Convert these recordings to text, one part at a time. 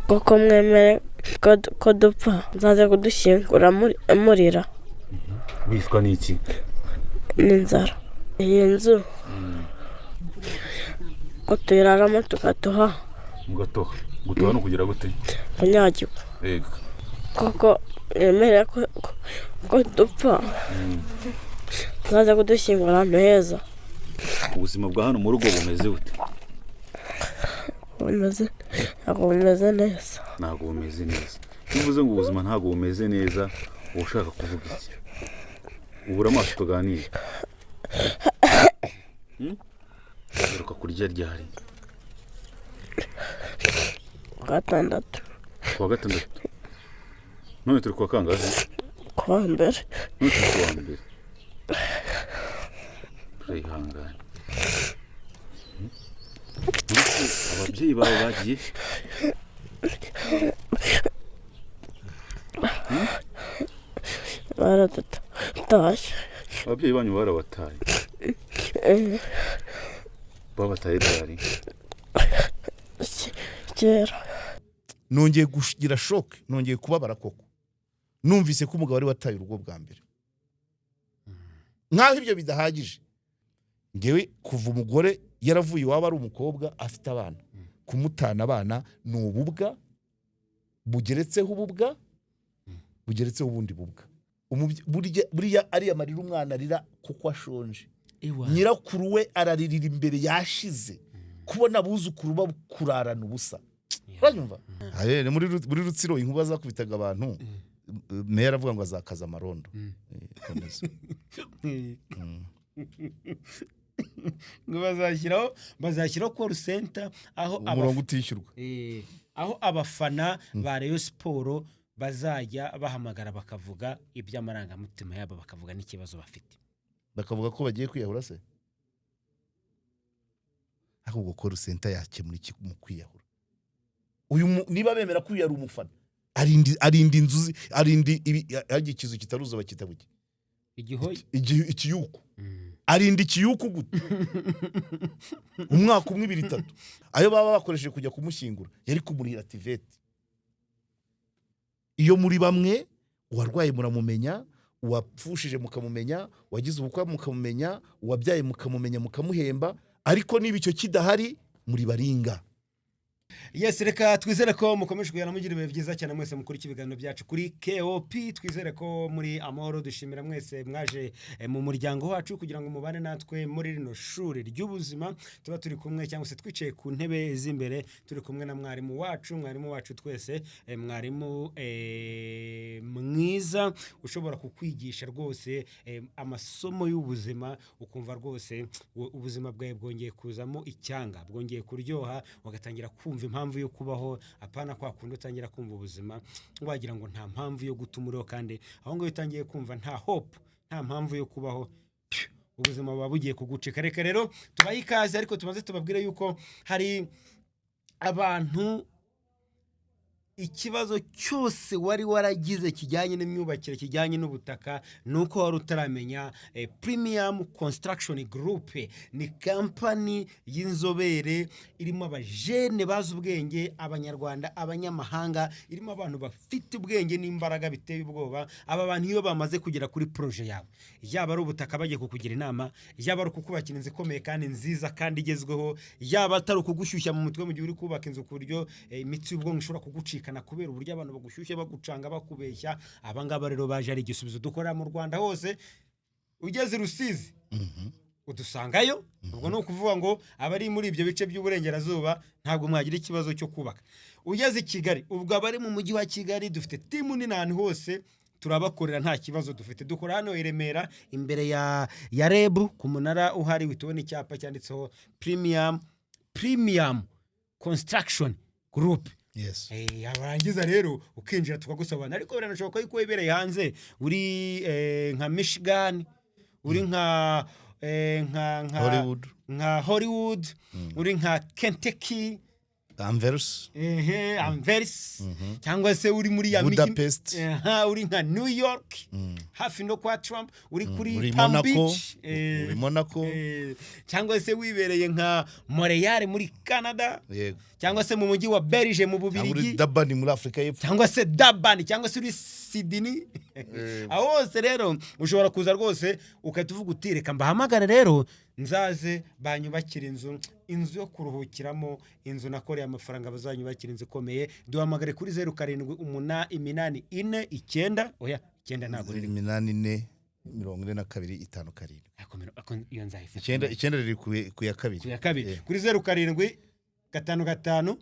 koko mwemere ko dupfa nzaza kudushyingura murira. Witwa n'iki? N'inzara. Iyi nzu ko tuyiraramo tugatoha. Mugatoha gutoha no kugira gute? Kunyagirwa. Yego. Koko mwemere ko dupfa nzaza kudushyingura ahantu heza. Ubuzima bwa hano mu rugo bumeze bute? Ntabwo bumeze neza. Ntabwo bumeze neza. Bivuze ngo ubuzima ntabwo bumeze neza, ushaka kuvuga iki? Ubura amaso tuganire. Uheruka kurya ryari? Gatandatu. Kuwa gatandatu. None turi kuwa kangahe? Kuwa mbere. None turi kuwa mbere. Turihangane. Ababyeyi bawe bagiye? Baratashye. Ababyeyi banyu barabataye? Babataye ryari? Kera. Nongeye kugira shock, nongeye kubabara koko. Numvise ko umugabo ari wataye urugo bwa mbere. Nkaho ibyo bidahagije. Ngewe kuva umugore yaravuye waba ari umukobwa afite abana. Kumutana abana n'ububwa bugeretseho ububwa bugeretseho ubundi bubwa. Buriya ari amarira umwana arira kuko ashonje. Nyirakuru we araririra imbere yashize kubona abuzukuru bakurarana ubusa. Uranyumva? Muri Rutsiro inkuba zakubitaga abantu. Meya aravuga ngo azakaza amarondo. Ngo bazashyiraho call center aho umurongo utishyurwa. Aho abafana ba Rayon Sport bazajya bahamagara bakavuga iby'amarangamutima yabo, bakavuga n'ikibazo bafite, bakavuga ko bagiye kwiyahura se. Ahubwo call center yakemura iki mu kwiyahura? Uyu niba bemera ko yari umufana arindi inzuzi arindi ikizu kitaruzo bakitabuke ikiyuko arindi ikiyuko gute umwaka umwe 2-3 ayo baba bakoresheje kujya kumushyingura yari kumurira tivete. Iyo muri bamwe warwaye muramumenya, wapfushije mukamumenya, wagize ubukwa mukamumenya, wabyaye mukamumenya mukamuhemba, ariko niba icyo kidahari muri baringa. Yes, reka twizere ko mukomeje kugana mugira ibihe byiza cyane mwese mukuri kibiganiro byacu kuri KOP. Twizere ko muri amahoro, dushimira mwese mwaje mu muryango wacu kugira ngo mubane natwe muri rino shuri ry'ubuzima. Tuba turi kumwe cyangwa se twicaye ku ntebe z'imbere, turi kumwe na mwarimu wacu twese, mwarimu mwiza ushobora kukwigisha rwose amasomo y'ubuzima, ukumva rwose ubuzima bwawe bwongeye kuzamo icyanga, bwongeye kuryoha, wagatangira kumva impamvu yo kubaho, apana kwa kundi utangira kumva ubuzima wagira ngo nta mpamvu yo gutumuriho, kandi aho ngo utangiye kumva nta hope, nta mpamvu yo kubaho, ubuzima buba bugiye kugucika. Reka rero tubaye ikaze, ariko tumaze tubabwire yuko hari abantu ikibazo cyose wari waragize kijyanye n'imyubakire, kijyanye n'ubutaka, nuko wari utaramenya Premium Construction Group ni company y'inzobere irimo abajene bazi ubwenge, abanyarwanda, abanyamahanga, irimo abantu bafite ubwenge n'imbaraga biteye ubwoba. Aba bantu iyo bamaze kugera kuri projet yawe, yaba ari ubutaka bagiye kukugira inama, yaba ari kukubakira inzu ikomeye kandi nziza kandi igezweho, yaba atari kugushyushya mu mutwe mu gihe uri kubaka inzu ku buryo imitsi y'ubwonko ishobora kugucika na kubera uburyo abantu bagushyushye bagucanga bakubeshya. Abangaba rero baje ari igisubizo dukora mu Rwanda hose. Ugeze Rusizi udusangayo, ubwo no kuvuga ngo abari muri ibyo bice by'uburengerazuba ntabwo mwagira ikibazo cyo kubaka. Ugeze Kigali, ubwo abari mu mujyi wa Kigali dufite timu nini ahantu hose, turabakorera nta kibazo dufite. Dukora hano i Remera imbere ya REB ku munara uhari, witubona icyapa cyanditseho Premium Construction Group. Yes. Abarangiza rero ukinjira tukagusobanura, ariko biranashoboka yuko wibereye hanze, uri nka Michigan, uri nka Hollywood, uri nka Kentucky, Anvers, Anvers cyangwa se uri muri ya Budapest, uri nka New York hafi no kwa Trump, uri kuri Palm Palm Monaco, Beach, uri Monaco, cyangwa se wibereye nka Montreal muri Canada, yego, cyangwa se mu mujyi wa Belgique mu uri Bubiligi, Durban muri Afrika y'Epfo, cyangwa se Durban, cyangwa se uri Sydney. Aho hose rero ushobora kuza rwose ukahita uvuga uti reka mbahamagare rero nzaze banyubakira inzu yo kuruhukiramo, inzu nakoreye amafaranga bazanyubakira inzu ikomeye. Duhamagare kuri 078849 oya 9 ntabwo riri 8444257 iyo nzayifite 9 riri ku ya kabiri kuri 0755 9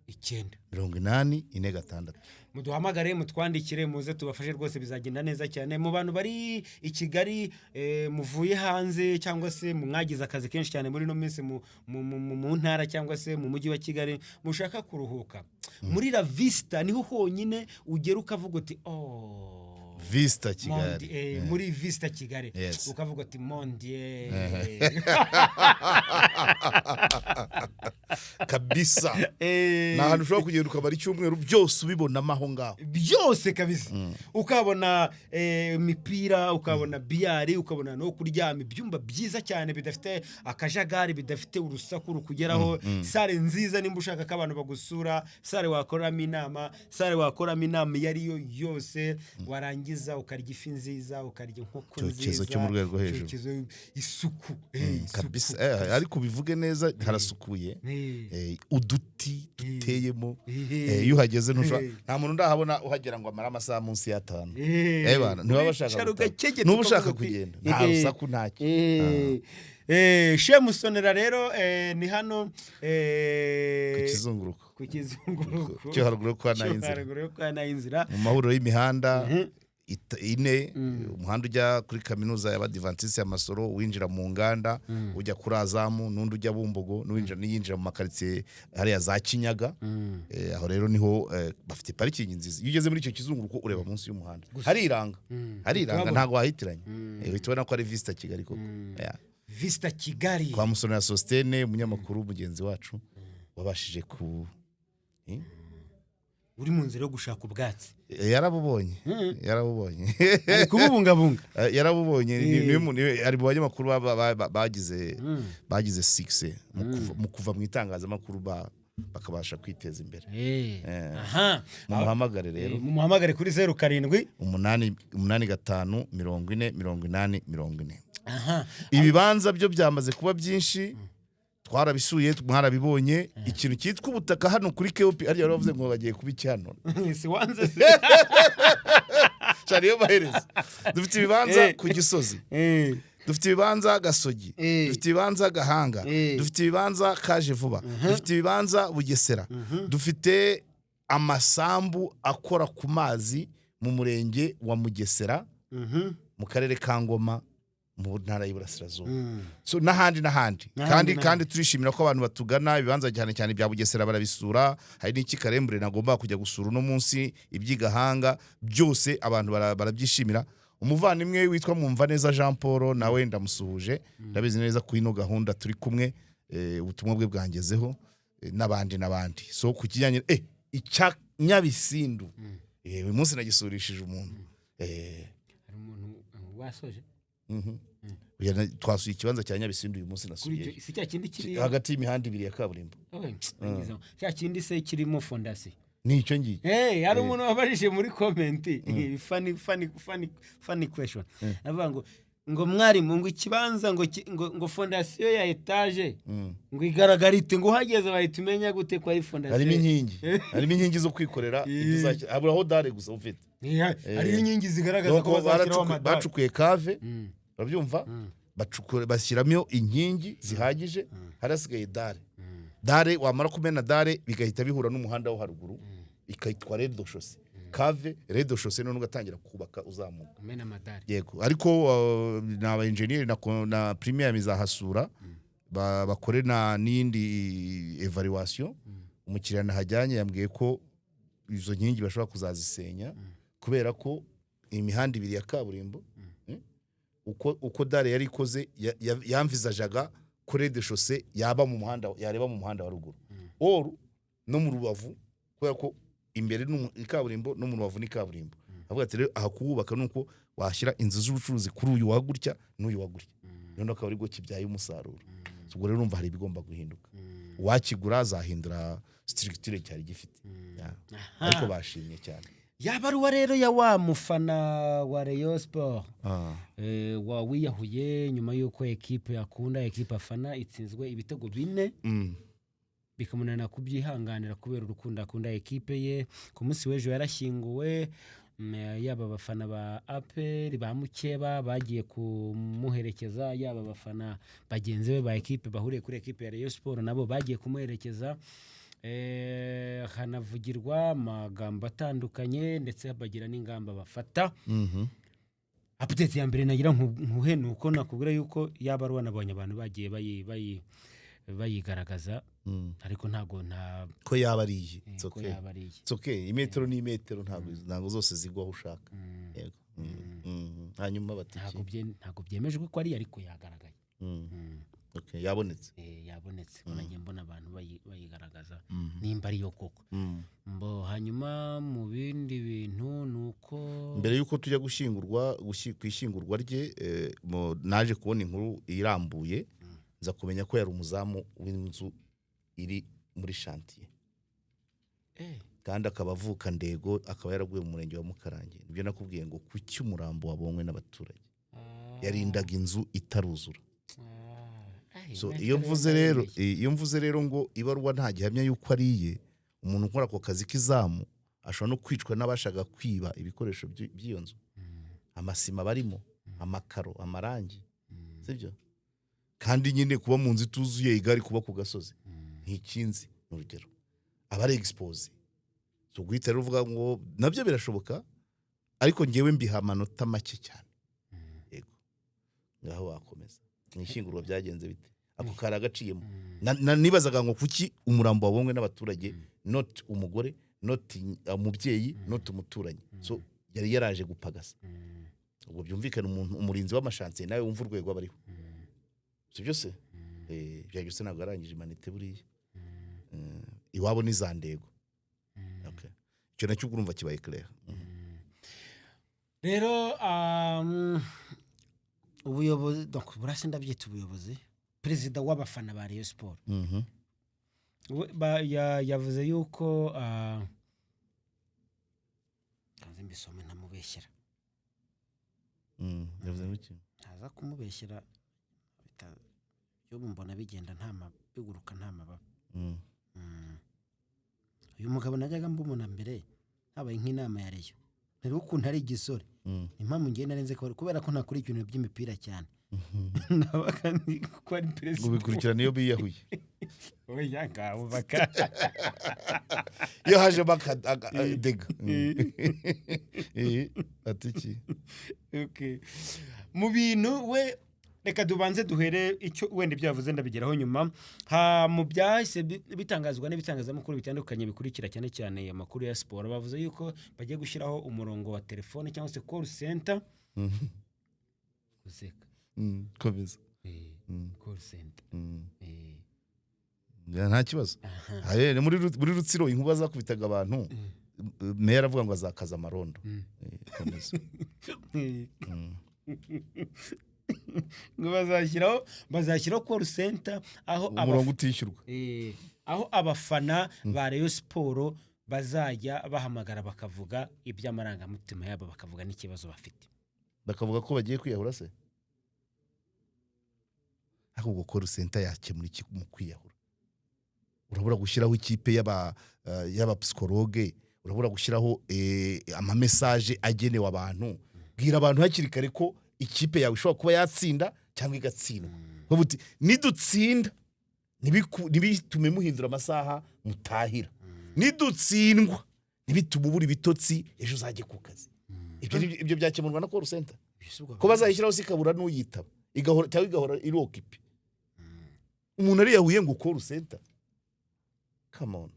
80 muduhamagare mutwandikire muze tubafashe rwose bizagenda neza cyane. Mu bantu bari i Kigali muvuye hanze cyangwa se mwagize akazi kenshi cyane muri no minsi mu ntara cyangwa se mu mujyi wa Kigali mushaka kuruhuka, muri La Vista niho honyine ugera ukavuga uti Vista Kigali, muri Vista Kigali, yes. Ukavuga ati mondie kabisa na hantu ushobora kugenda ukabara icyumweru byose ubibonamo aho ngaho byose kabisa, ukabona imipira, ukabona biyari, ukabona no kuryama, ibyumba byiza cyane bidafite akajagari, bidafite urusaku rukugeraho, sare nziza nimba ushaka ko abantu bagusura, sare wakoramo inama, sare wakoramo inama yariyo yose, warangiza ukarya ifi nziza, ukarya inkoko nziza, cyokezo cyo mu rwego hejuru, isuku kabisa, ariko bivuge neza harasukuye, uduti duteyemo, iyo uhageze nta muntu ndahabona uhagera ngo amara amasaha munsi ya 5 bana ntibaba bashaka n'ubu ushaka kugenda nta rusaku ntacyo. Shemusonera rero ni hano ku kizunguruko cyo haruguru kwa Nayinzira mu mahuriro y'imihanda ine, umuhanda ujya kuri kaminuza y'Abadiventiste ya Masoro, winjira mu nganda ujya kuri Azamu, n'undi ujya Bumbogo, n'iyinjira mu makaritsiye hariya za Kinyaga. Aho rero niho bafite parikingi nziza. Iyo ugeze muri icyo kizunguruko ureba munsi y'umuhanda hariranga ntago wahitiranye, uhita ubona ko ari Vista Kigali koko. Vista Kigali kwa Musonera Sostene, umunyamakuru mugenzi wacu wabashije uri mu nzira yo gushaka ubwatsi, yarabubonye ari kububungabunga, yarabubonye, ari mu banyamakuru bagize success mu kuva mu itangazamakuru bakabasha kwiteza imbere. Mumuhamagare rero, mumuhamagare kuri 0785408040. Ibibanza byo byamaze kuba byinshi, twarabisuye mwarabibonye. Ikintu cyitwa ubutaka hano kuri KOP ariyo bavuze ngo bagiye kubiki hano si wanze cyane yo bahereza. Dufite ibibanza ku Gisozi, dufite ibibanza Gasogi, dufite ibibanza Gahanga, dufite ibibanza Kaje Vuba, dufite ibibanza Bugesera, dufite amasambu akora ku mazi mu murenge wa Mugesera, mu karere ka Ngoma, mu ntara y'Iburasirazuba, so n'ahandi kandi turishimira ko abantu batugana ibibanza cyane bya Bugesera barabisura. Hari n'iki Karembure nagomba kujya gusura uno munsi, iby'Igahanga byose abantu barabyishimira. Umuvandimwe witwa Mwumvaneza Jean Paul nawe ndamusuhuje, ndabizi neza ku ino gahunda turi kumwe, ubutumwa bwe bwangezeho, n'abandi so ku kijyanye icya Nyabisindu, uyu munsi nagisurishije umuntu, hari umuntu wasoje twasuye ikibanza cya Nyabisindu uyu munsi nasuye, si cya kindi kiri hagati y'imihanda ibiri ya kaburimbo, cya kindi se kirimo fondasi, nicyo ngiye. Hari umuntu wabajije muri comment, funny question, avuga ngo mwarimu ngo ikibanza ngo fondasiyo ya etage ngo igaragarite ngo hageze bahita umenya gute kwa fondasiyo. Harimo inkingi zo kwikorera, haburaho dare gusa ufite, hari inkingi zigaragaza ko bazashyiraho amadare. Bacukuye kave, urabyumva, bashyiramo inkingi zihagije, harasigaye dare wamara kumena dare bigahita bihura n'umuhanda wo haruguru, ikayitwa rez de chaussée, kave rez de chaussée, none ugatangira kubaka uzamuka mena amadare. Yego, ariko n'aba engineer na premier mizahasura bakore n'indi evaluation. Umukiriya nahajyanye yambwiye ko izo nkingi bashobora kuzazisenya kubera ko imihanda ibiri ya kaburimbo, uko dare yari ikoze yamvizajaga ko rez de chaussée yareba mu muhanda wa ruguru, no mu Rubavu kubera ko imbere ni kaburimbo no mu Rubavu ni kaburimbo avuga ati rero aha kuhubaka nuko washyira inzu z'ubucuruzi kuri uyu wagutya n'uyu wagutya none akaba ari bwo kibyaye umusaruro ubwo rero urumva hari ibigomba guhinduka wakigura azahindura structure cyari gifite ariko bashimye cyane yaba ari rero ya wa mufana wa Rayon Sport wa wiyahuye nyuma y'uko ekipe akunda ekipe afana itsinzwe ibitego 4 bikamunana kubyihanganira kubera urukundo akunda ekipe ye ku munsi w'ejo yarashyinguwe yaba abafana ba APR ba Mukeba bagiye kumuherekeza yaba abafana bagenzi be ba ekipe bahuriye kuri ekipe ya Rayon Sport nabo bagiye kumuherekeza hanavugirwa amagambo atandukanye ndetse bagira n'ingamba bafata update ya mbere nagira nkuhe nuko nakubwira yuko yaba ari nabonye abantu bagiye bayigaragaza ariko ntago ko yaba ariye it's okay imetero ni imetero ntago zose zigwaho ushaka yego hanyuma bati ntago byemejwe ko ari ariko yagaragaye okay yabonetse nagiye mbona abantu bayigaragaza nimba ari yo koko mbo hanyuma mu bindi bintu nuko mbere yuko tujya kwishingurwa rye naje kubona inkuru irambuye nza kumenya ko yari umuzamu w'inzu iri muri chantier kandi akaba avuka Ndego akaba yaraguye mu murenge wa Mukarange nibyo nakubwiye ngo kuki umurambo wabonwe n'abaturage yarindaga inzu itaruzura so iyo mvuze rero ngo ibarwa nta gihamya yuko ariye umuntu ukora ako kazi k'izamu ashobora no kwicwa n'abashaga kwiba ibikoresho by'iyo nzu amasima barimo amakaro amarangi sibyo kandi nyine kuba mu nzu ituzuye igari kuba ku gasozi ntikinzi n'urugero abari expose so guhita rero uvuga ngo nabyo birashoboka ariko ngewe mbiha amanota make cyane yego ngaho wakomeza mwishingurwa byagenze bite ako kara gaciyemo nibazaga ngo kuki umurambo wabonwe n'abaturage not umugore not umubyeyi not umuturanyi so yari yaraje gupagasa ubwo byumvikana umurinzi w'amashantiye nawe wumva urwego abariho sibyo se byagise ntabwo arangije imanite buriya iwabo ni za Ndego okay icyo nacyo urumva kibaye clair rero ubuyobozi donc burase ndabyita ubuyobozi perezida w'abafana ba Rayon Sport yavuze yuko kanze mbisome ntamubeshyera yavuze ngo iki ntaza kumubeshyera byo mbona bigenda biguruka nta mababa uyu mugabo najyaga mbumuna mbere habaye nk'inama ya Rayon rero ukuntu ari igisore impamvu ngiye narenze kubera ko ntakuri ibintu by'imipira cyane nabaga ko ari perezida ubikurikirana iyo biyahuye oya ngaho baka yo haje bakadega atiki okay mu bintu we reka dubanze duhere icyo wenda byavuze ndabigeraho nyuma mu byahise bitangazwa n'ibitangazamakuru bitandukanye bikurikira cyane cyane amakuru ya siporo bavuze yuko bagiye gushyiraho umurongo wa telefone cyangwa se call center useka komeza call center nta kibazo muri Rutsiro inkuba zakubitaga abantu meya aravuga ngo azakaza amarondo komeza ngo bazashyiraho call center aho umurongo utishyurwa aho abafana ba Rayon Sport bazajya bahamagara bakavuga iby'amarangamutima yabo bakavuga n'ikibazo bafite bakavuga ko bagiye kwiyahura se aho ubwo call center yakemura iki mu kwiyahura urabura gushyiraho ikipe y'aba psychologue urabura gushyiraho ama message agenewe abantu bwira abantu hakiri kare ko ikipe yawe ishobora kuba yatsinda cyangwa igatsindwa bavuga nidutsinda nibitume muhindura amasaha mutahira nidutsindwa nibitume ubura ibitotsi ejo uzajye ku kazi ibyo byakemurwa na call center ko bazayishyiraho sikabura n'uyitaba igahora cyangwa igahora iri okipe umuntu ari yahuye ngo call center come on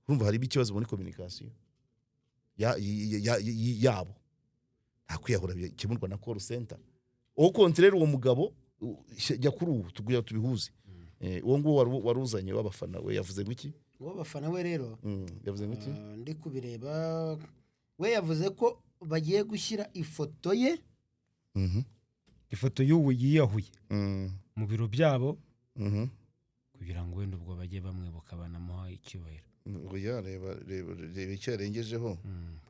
urumva hari ikibazo muri communication yabo kwiyahura kimurwa na call center uwo kontrere uwo mugabo jya kuri ubu tuguya tubihuze uwo nguwo waruzanye w'abafana we yavuze ngiki w'abafana we rero yavuze ngiki ndi kubireba we yavuze ko bagiye gushyira ifoto ye ifoto y'uwo yiyahuye mu biro byabo kugira ngo wenda ubwo bajye bamwibuka banamuha icyubahiro ngo reba icyo yarengejeho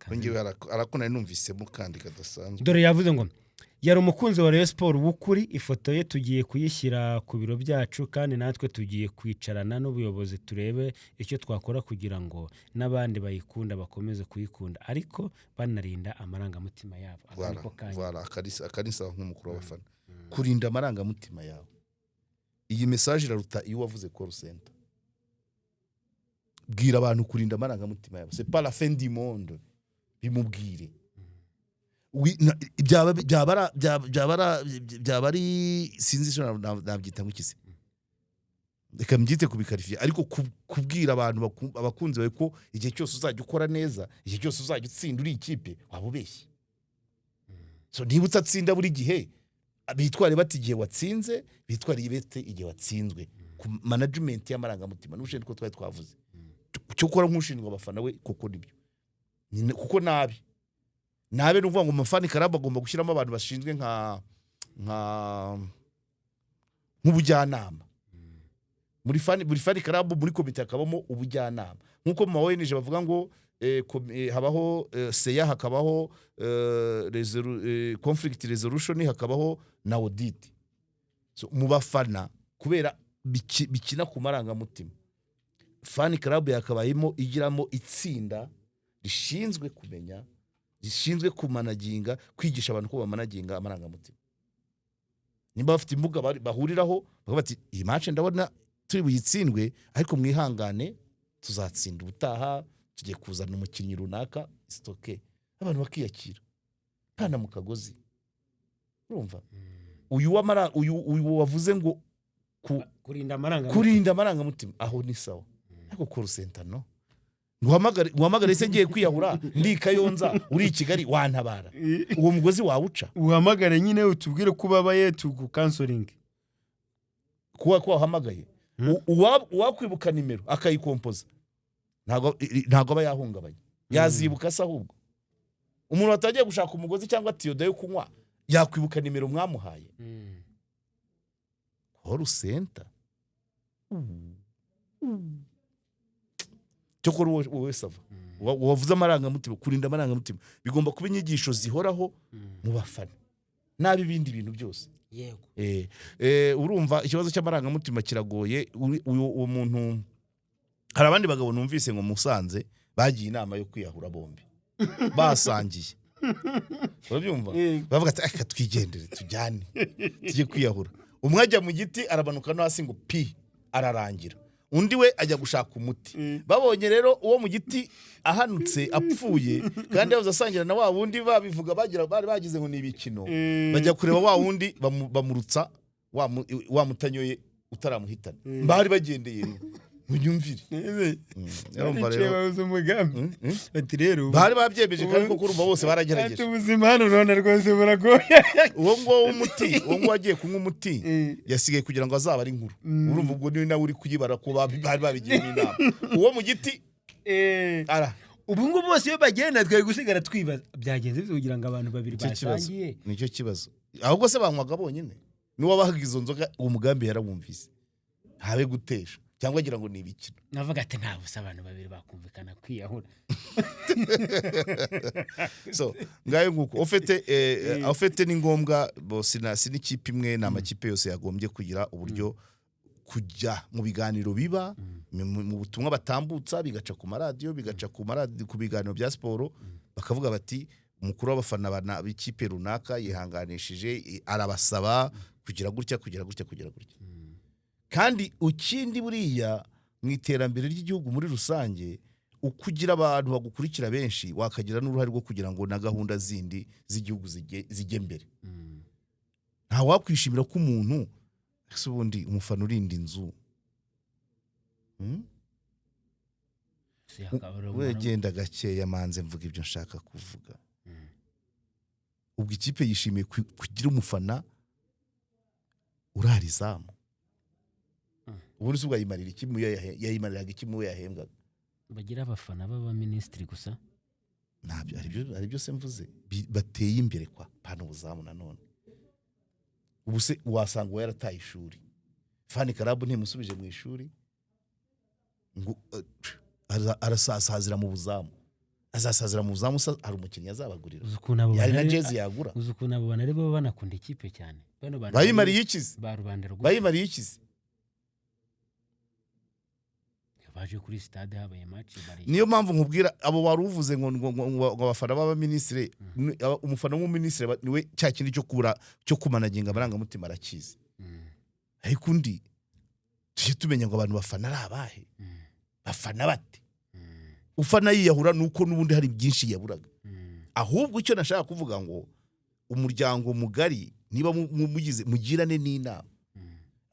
kongewe arakona numvisemo kandi kadasanzwe dore yavuze ngo yari umukunzi wa Rayon Sport w'ukuri ifoto ye tugiye kuyishyira ku biro byacu kandi natwe tugiye kwicarana n'ubuyobozi turebe icyo twakora kugira ngo n'abandi bayikunda bakomeze kuyikunda ariko banarinda amarangamutima yabo akanisaba nk'umukuru w'abafana kurinda amarangamutima yawe iyi message iraruta iyo wavuze call center bwira abantu kurinda amarangamutima yabo c'est pas la fin du monde bimubwire byaba ari sinzi icyo nabyita nk'ikisi reka mbyite kubikarifiye ariko kubwira abantu abakunzi bawe ko igihe cyose uzajya ukora neza igihe cyose uzajya utsinda uri ikipe waba ubeshye so niba utatsinda buri gihe bitware bati igihe watsinze bitwariye bete igihe watsinzwe ku management y'amarangamutima n'ushinzwe ko twari twavuze cyo gukora nk'ushinzwe abafana we kuko nibyo kuko nabi nuvuga ngo Mafani Club agomba gushyiramo abantu bashinzwe nk'ubujyanama muri Fani Club muri komite hakabamo ubujyanama nk'uko mu ONG bavuga ngo habaho seya hakabaho conflict resolution hakabaho na audit so mu bafana kubera bikina ku marangamutima Fani Club yakabayemo igiramo itsinda rishinzwe kumenya rishinzwe kumanaginga kwigisha abantu ko bamanaginga amarangamutima nimba bafite imbuga bahuriraho bavuga bati iyi match ndabona turi buyitsindwe ariko mwihangane tuzatsinda ubutaha tugiye kuzana umukinnyi runaka stoke abantu bakiyakira kana mu kagozi urumva uyu wavuze ngo kurinda amarangamutima aho ni sawa ariko call center no uhamagare se ngiye kwiyahura ndi Kayonza uri Kigali wantabara uwo mugozi wawuca uhamagare nyine utubwire ko babaye tugu counseling kuwa wahamagaye uwakwibuka nimero akayikompoza ntago aba yahungabanye yazibuka se ahubwo umuntu watagiye gushaka umugozi cyangwa tiyoda yo kunywa yakwibuka nimero mwamuhaye call center cyokora wowe sava wavuze amarangamutima kurinda amarangamutima bigomba kuba inyigisho zihoraho mu bafana nabi ibindi bintu byose yego urumva ikibazo cy'amarangamutima kiragoye uwo muntu hari abandi bagabo numvise ngo Musanze bagiye inama yo kwiyahura bombi basangiye urabyumva bavuga ati aka twigendere tujyane tujye kwiyahura umwe ajya mu giti arabanuka no hasi ngo pi ararangira undi we ajya gushaka umuti babonye rero uwo mu giti ahanutse apfuye kandi yavuze asangira na wa wundi babivuga bari bagize ngo nibikino bajya kureba wa wundi bamurutsa wa mutanyoye utaramuhitana bari bagendeye unyumvire yarumva rero ati rero bari babyemeje kandi ko kurumva bose baragerageje ati ubuzima hano urabona rwose buragoye uwo ngo wagiye kunywa umuti yasigaye kugira ngo azaba ari inkuru urumva ubwo ni nawe uri kuyibara ko bari babigiye inama uwo mu giti ubu ngubu bose iyo bagenda twari gusigara twibaza byagenze kugira ngo abantu babiri basangiye nicyo kibazo ahubwo se banywaga bonyine n'uwabahaga izo nzoga uwo mugambi yarawumvise habe gutesha cyangwa agira ngo ni ibikino navuga ati nta busa abantu babiri bakumvikana kwiyahura so ngayo nguko ofete ni ngombwa bose n'ikipe imwe n'amakipe yose yagombye kugira uburyo kujya mu biganiro biba mu butumwa batambutsa bigaca ku maradiyo bigaca ku biganiro bya siporo bakavuga bati umukuru w'abafana b'ikipe runaka yihanganishije arabasaba kugira gutya kandi ukindi buriya mu iterambere ry'igihugu muri rusange ukugira abantu bagukurikira benshi wakagira n'uruhare rwo kugira ngo na gahunda zindi z'igihugu zijye mbere nta wakwishimira ko umuntu ese ubundi umufana urinda inzu wegenda gakeya manze mvuga ibyo nshaka kuvuga ubwo ikipe yishimiye kugira umufana urara izamu ubundi se bwayimarira iki mu yayimariraga iki mu yahembwaga bagira abafana b'abaminisitiri gusa ntabyo ari byo se mvuze bateye imbere kwa pana ubuzamu nanone ubu se wasanga yarataye ishuri Fani Karabu ntimusubije mu ishuri ngo arasasazira mu buzamu azasazira mu buzamu hari umukinnyi azabagurira yari na jezi yagura uzukuna abo bana rebo banakunda ikipe cyane bano bana bayimariye ikizi ba rubanda rwo bayimariye ikizi baje kuri stade habaye match bari niyo mpamvu nkubwira abo waruvuze ngo abafana baba ministre umufana w'umuministre niwe cya kindi cyo kumanaginga amarangamutima arakizi ariko undi tuje tumenya ngo abantu bafana ari abahe bafana bate ufana yiyahura nuko nubundi hari byinshi yaburaga ahubwo icyo nashaka kuvuga ngo umuryango mugari niba mugize mugirane n'inama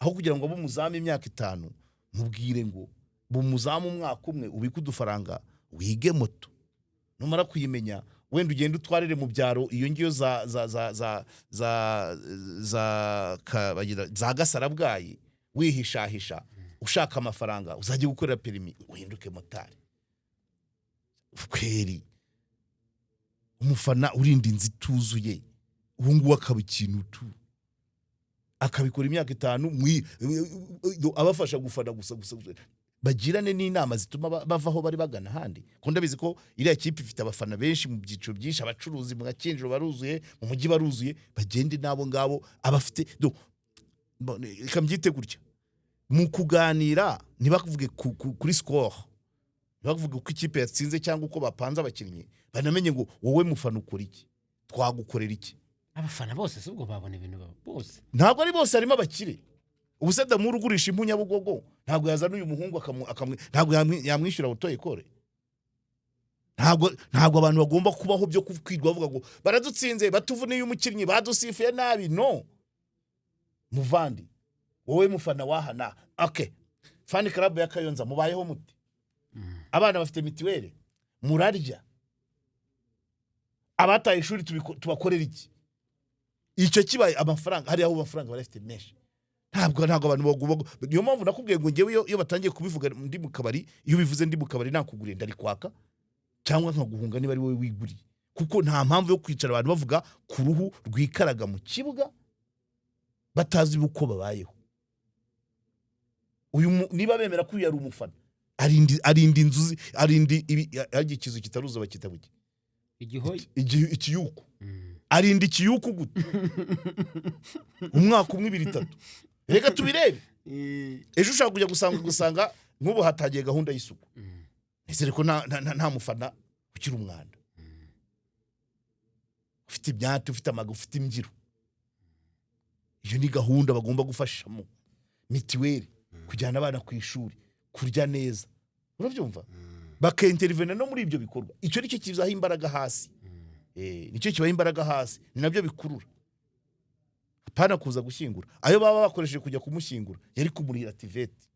aho kugira ngo abo muzame imyaka 5 mubwire ngo bumuzamu umwaka umwe ubika udufaranga wige moto numara kuyimenya wenda ugenda utwarire mu byaro iyo ngiyo za gasarabwayi wihishahisha ushaka amafaranga uzajye gukorera perimi uhinduke motari kweri umufana urinda inzi tuzuye ubu ngubu akaba ikintu tu akabikora imyaka 5 abafasha gufana gusa bagirane n'inama zituma bavaho bari bagana handi ko ndabizi ko iriya kipe ifite abafana benshi mu byiciro byinshi abacuruzi mu gakinjiro baruzuye mu mujyi baruzuye bagende nabo ngabo abafite ikambyite gutya mu kuganira ntibakuvuge kuri score ntibakuvuge uko ikipe yatsinze cyangwa uko bapanze abakinnyi banamenye ngo wowe mufana ukora iki twagukorera iki abafana bose subwo babona ibintu bose ntabwo ari bose harimo abakire ubuse Damuru ugurisha impu Nyabugogo ntabwo yazana uyu muhungu ntabwo yamwishyura utoye kore ntabwo abantu bagomba kubaho byo kwirwa bavuga ngo baradutsinze batuvuniye umukinnyi badusifuye nabi no muvandi wowe mufana wahana okay Fani Karabu ya Kayonza mubayeho muti abana bafite mitiwere murarya abataye ishuri tubakorera iki icyo kibaye amafaranga hari aho amafaranga barafite menshi ntabwo abantu bagomba niyo mpamvu nakubwiye ngo ngewe iyo batangiye kubivuga ndi mu kabari iyo bivuze ndi mu kabari nakuguriye ndari kwaka cyangwa nkaguhunga niba ari wowe wiguriye kuko nta mpamvu yo kwicara abantu bavuga ku ruhu rwikaraga mu kibuga batazi uko babayeho uyu niba bemera ko yari umufana arindi inzuzi arindi ikizu kitaruza bakitabuke ikiyuko arindi ikiyuko gute umwaka 2-3 reka tubirebe ejo ushaka kujya gusanga nk'ubu hatagiye gahunda y'isuku nizere ko nta mufana ukiri umwanda ufite ibyati ufite amaga ufite imbyiro iyo ni gahunda bagomba gufashamo mitiweri kujyana abana ku ishuri kurya neza urabyumva bakintervene no muri ibyo bikorwa icyo nicyo kizaho imbaraga hasi nicyo kibaho imbaraga hasi ni nabyo bikurura pana kuza gushyingura ayo baba bakoresheje kujya kumushyingura yari kumurira tivete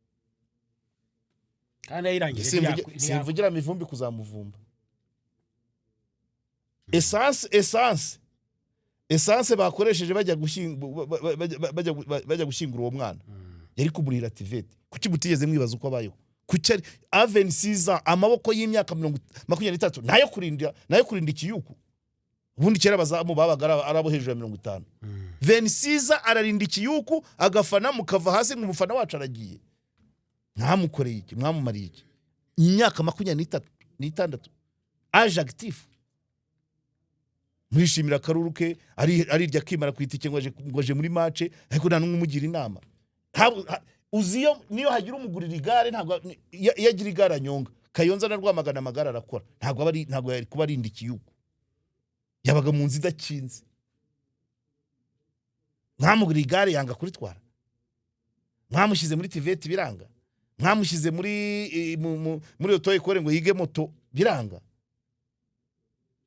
kandi ayirangije simvugira mivumbi kuzamuvumba essence bakoresheje bajya gushyingura uwo mwana yari kumurira tivete kuki mutigeze mwibaza uko abayeho kuki Aven Siza amaboko y'imyaka 23 nayo kurinda ikiyuku ubundi kera bazamu babaga arabo hejuru ya 50 Vensiza ararinda ikiyuku agafana mukava hasi nk'umufana wacu aragiye ntamukoreye iki mwamumariye iki imyaka 26 age actif mwishimira karuruke ari rya kimara kwitike ngo aje muri match ariko nta numwe umugira inama uziyo niyo hagira umugurira igare ntabwo yagira igare anyonga Kayonza na Rwamagana amagara arakora ntabwo yari kuba arinda ikiyuku yabaga mu nzi idakinze mwamugura igare yanga kuritwara mwamushyize muri tiveti biranga mwamushyize muri otoye kore ngo yige moto biranga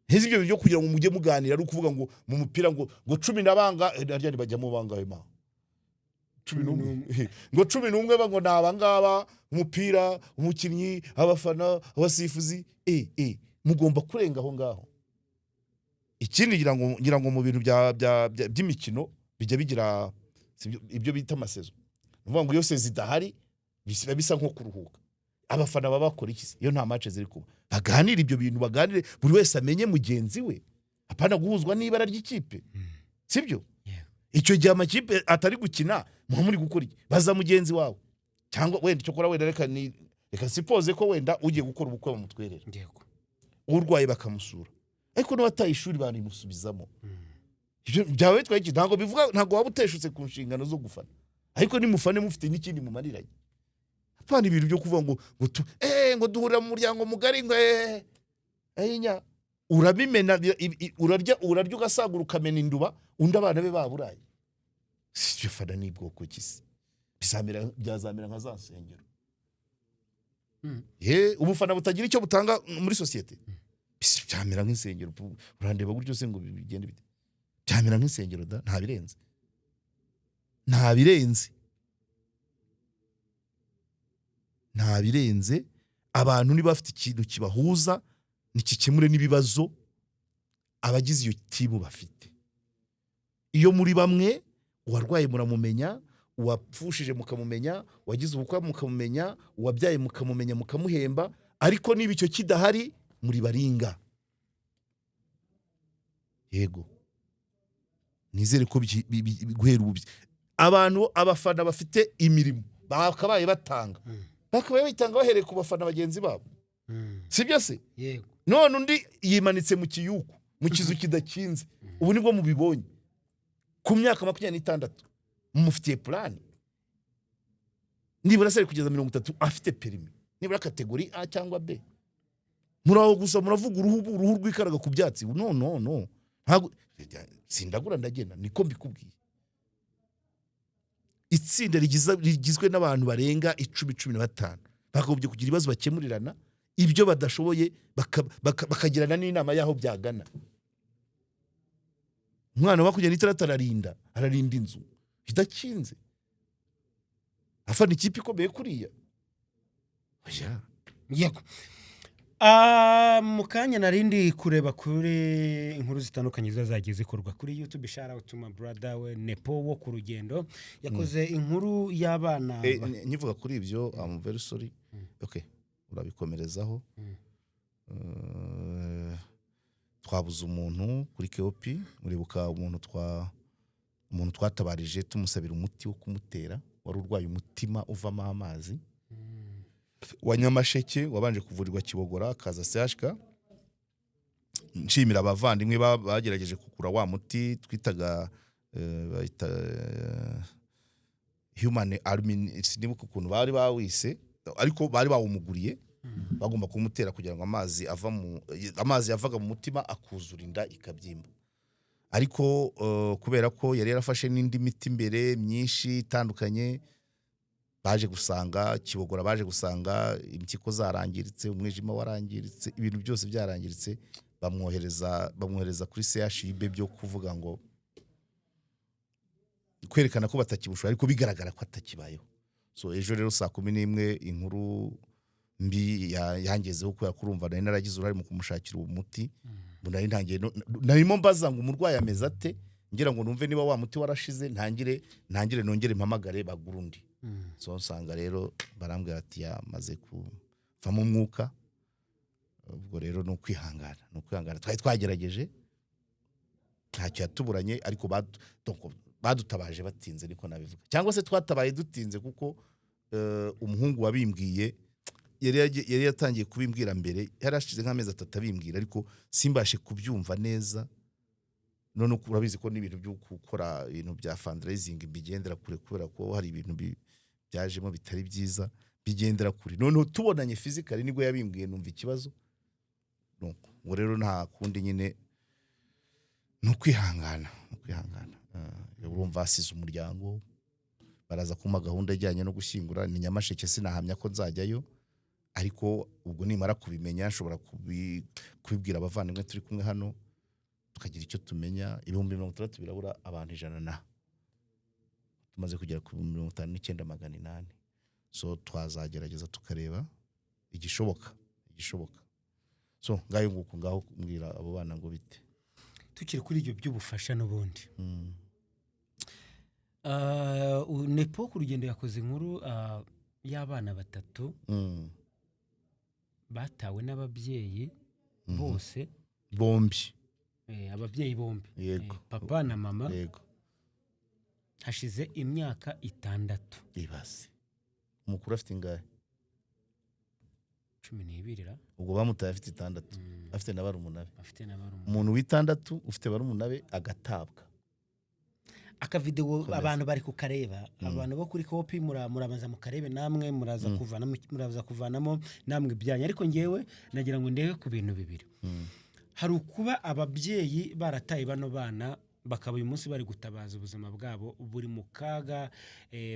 hezi ibyo byo kugira ngo mujye muganira ari ukuvuga ngo mu mupira ngo 10 nabanga arya bajya mu bangahe ma 11 ngo 11 bango nabangaba umupira umukinnyi abafana abasifuzi mugomba kurenga aho ngaho ikindi ngira ngo mu bintu by'imikino bijya bigira ibyo bita amasezo uvuga ngo yose zidahari bisa nko kuruhuka. Abafana baba bakora iki iyo nta match ziri kuba? Baganira ibyo bintu, baganire buri wese amenye mugenzi we, apana guhuzwa n'ibara ry'ikipe. Sibyo? Icyo gihe amakipe atari gukina muri gukora iki? Baza mugenzi wawe cyangwa wenda cyo kora wenda reka suppose ko wenda ugiye gukora ubukwe mu mutwerera, yego, urwaye bakamusura, ariko no bataye ishuri bani musubizamo. Ibyo byawe twaye iki? Ntago bivuga, ntago waba uteshutse ku nshingano zo gufana, ariko ni mufane mufite n'ikindi mumariranye. Apana ibintu byo kuvuga ngo duhurira mu muryango mugari ngo ayinya urabimena, urarya ugasagura ukamena induba, undi abana be baburaye. Sibyo fana ni bwoko kisi byazamera nka za nsengero. Ubufana butagira icyo butanga muri societe, byamera nk'insengero. Urandeba gutyo se ngo bigende bite? Byamera nk'insengero da, nta birenze. Abantu niba bafite ikintu kibahuza nikikemure n'ibibazo abagize iyo timu bafite. Iyo muri bamwe, uwarwaye muramumenya, uwapfushije mukamumenya, wagize ubukwe mukamumenya, uwabyaye mukamumenya mukamuhemba, ariko niba icyo kidahari muri baringa. Yego, nizere ko guhera ubu abantu, abafana bafite imirimo bakabaye batanga, bahereye ku bafana bagenzi babo. Sibyo se? Yego. None undi yimanitse mu kiyuku, mu kizu kidakinze. Ubu nibwo mubibonye. Ku myaka 26 mufitiye plan. Nibura sari kugeza 30 afite perimi. Nibura kategori A cyangwa B. Muraho gusa muravuga uruhu rwikaraga ku byatsi. No. Ntago sindagura ndagenda, niko mbikubwiye. Itsinda rigizwe n'abantu barenga 10-15 bakagobye kugira ibibazo bakemurirana, ibyo badashoboye bakagirana n'inama yaho byagana. Umwana wa 26 ararinda inzu idakinze, afana ikipe ikomeye kuriya. Oya, yego. Mukanya narindi kureba kuri inkuru zitandukanye zagiye zikorwa kuri YouTube. Shout out to my brother we Nepo wo ku rugendo yakoze inkuru y'abana. Nyivuga kuri ibyo, I'm very sorry. Okay, urabikomerezaho. Twabuze umuntu kuri KOP, muribuka umuntu twatabarije tumusabira umuti wo kumutera, wari urwaye umutima uvamo amazi. Wa Nyamasheke wabanje kuvurirwa Kibogora akaza CHK. Nshimira abavandimwe bagerageje kugura wa muti twitaga human army, sinibuka ukuntu bari bawise, ariko bari bawumuguriye. Bagomba kumutera kugira ngo amazi yavaga mu mutima akuzura inda ikabyimba. Ariko kubera ko yari yarafashe n'indi miti imbere myinshi itandukanye, baje gusanga Kibogora, baje gusanga impyiko zarangiritse, umwijima warangiritse, ibintu byose byarangiritse. Bamwohereza kuri CHUB byo kuvuga ngo kwerekana ko batakibushoboye, ariko bigaragara ko atakibayeho. So ejo rero saa 11 inkuru mbi yangezeho kubera kurumva nari naragize uruhare mu kumushakira umuti. Nari ntangiye narimo mbaza ngo umurwayi ameze ate, ngira ngo numve niba wa muti warashize, ntangire nongere impamagare bagurundi. So nsanga rero barambwira ati yamaze kuva mu mwuka. Ubwo rero no kwihangana twari twagerageje, ntacyo yatuburanye, ariko badutabaje batinze, niko nabivuga. Cyangwa se twatabaye dutinze kuko umuhungu wabimbwiye yari yatangiye kubimbwira mbere, yarashize nk'amezi 3 abimbwira, ariko simbashe kubyumva neza. None urabizi ko n'ibintu byo gukora ibintu bya fundraising bigendera kure, kubera ko hari ibintu byajemo bitari byiza, bigendera kure. None tubonanye physically nibwo yabimbwiye, numva ikibazo. Ngo rero nta kundi nyine no kwihangana. Urumva asize umuryango, baraza kuma gahunda ijyanye no gushyingura. Ni Nyamasheke, sinahamya ko nzajyayo, ariko ubwo nimara kubimenya nshobora kubibwira abavandimwe turi kumwe hano, tukagira icyo tumenya. 60 birabura abantu 100 tumaze kugera ku 59,800. So twazagerageza tukareba igishoboka. So ngaho mbwira abo bana ngo bite. Tukiri kuri ibyo by'ubufasha n'ubundi. Nepo ku rugendo yakoze inkuru y'abana batatu Mm. batawe n'ababyeyi bose, bombi ababyeyi bombi, yego papa na mama, yego hashize imyaka 6. ibaze umukuru afite ingahe 12 ubwo bamutaye afite 6 afite na barumuna be afite n'abarumu. umuntu w'itandatu ufite barumuna be agatabwa Akavideo Komeza. abantu bari kukareba, abantu bo kuri kopi murabanza mukarebe, namwe muraza kuvanamo namwe ibyanyu, ariko ngewe nagira ngo ndebe ku bintu bibiri. Hari ukuba ababyeyi barataye bano bana bakaba uyu munsi bari gutabaza ubuzima bwabo buri mu kaga,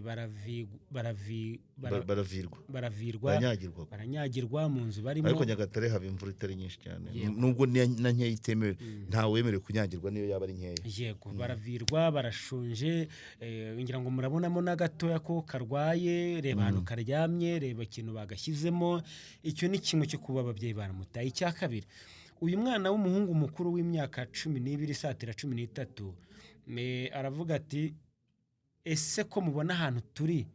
baravirwa baravirwa, baranyagirwa baranyagirwa mu nzu barimo. ariko Nyagatare haba imvura itari nyinshi cyane Yego. nubwo na nkeya itemewe ntawe wemerewe kunyagirwa niyo yaba ari nkeya. Yego, baravirwa, barashonje, ngira ngo murabonamo n'agatoya ko karwaye, reba ahantu karyamye, reba ikintu bagashyizemo. Icyo ni kimwe cyo kuba ababyeyi baramutaye. Icya kabiri, uyu mwana w'umuhungu mukuru w'imyaka 12 satira 13, aravuga ati ese ko mubona ahantu turi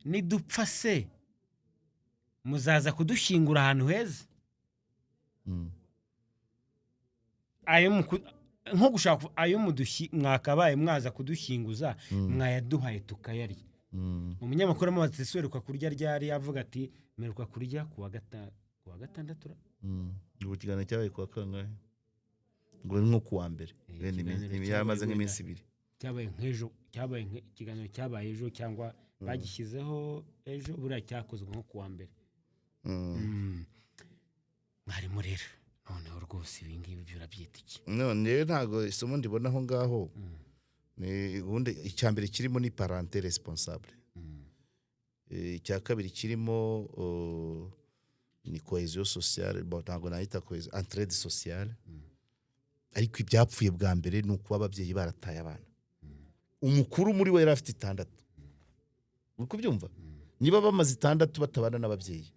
nidupfa se muzaza kudushyingura ahantu heza? Nko gushaka ayo mwakabaye mwaza kudushyinguza mwayaduhaye tukayarya. Umunyamakuru amaze seruka kurya ryari avuga ati meruka kurya kuwa gatandatu. Ubu kiganiro cyabaye kuwa kangahe? Ngo ni nko kuwa mbere. Yamaze nk'iminsi 2. Cyabaye nk'ejo, ikiganiro cyabaye ejo cyangwa bagishyizeho ejo, buriya cyakozwe nko kuwa mbere. Mwarimu rero noneho rwose ibi ngibi byurabyita iki? None ntago isomo ndibona aho ngaho. Ubundi icya mbere kirimo ni parente responsable. Icya kabiri kirimo ni cohesion sociale, ntago nahita cohesion, entraide sociale. Ariko ibyapfuye bwa mbere ni uko ababyeyi barataye abana. Umukuru muri we yari afite 6. Uri kubyumva? Niba bamaze 6 batabana n'ababyeyi,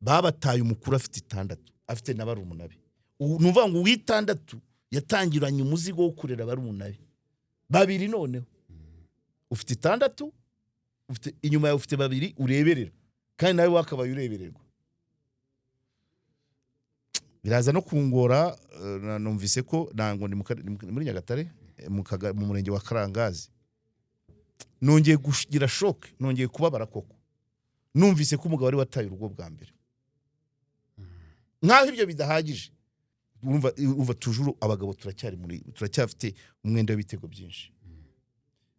babataye umukuru afite 6, afite na barumuna be. Nuvuga ngo w'itandatu yatangiranye umuzigo wo kurera barumuna be 2 noneho. Ufite 6, ufite inyuma yawe ufite 2 ureberera, kandi nawe wakabaye urebererwa. Biraza no kungora. Numvise ko nango ni muri Nyagatare mu murenge wa Karangazi, nongeye gushira shock, nongeye kubabara koko. Numvise ko umugabo ari wataye urugo bwa mbere. Nkaho ibyo bidahagije, urumva tujuru abagabo turacyafite umwenda w'ibitego byinshi.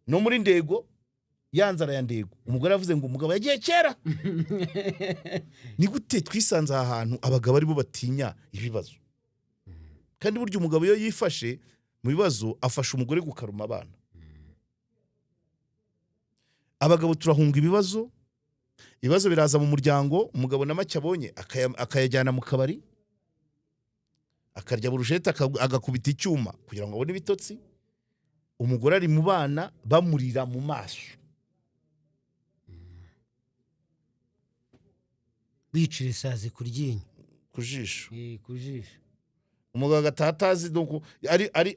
No muri Ndego, yanzara ya Ndego, umugore yavuze ngo umugabo yagiye kera. Ni gute twisanze ahantu abagabo ari bo batinya ibibazo? Kandi buryo umugabo yo yifashe mu bibazo afasha umugore gukaruma abana. Abagabo turahunga ibibazo biraza mu muryango, umugabo na make abonye akayajyana mu kabari, akarya burushete agakubita icyuma kugira ngo abone ibitotsi. Umugore ari mu bana bamurira mu maso, bicira isazi kuryinyo, kujisho. Kujisho. Umugabo agatatazi donc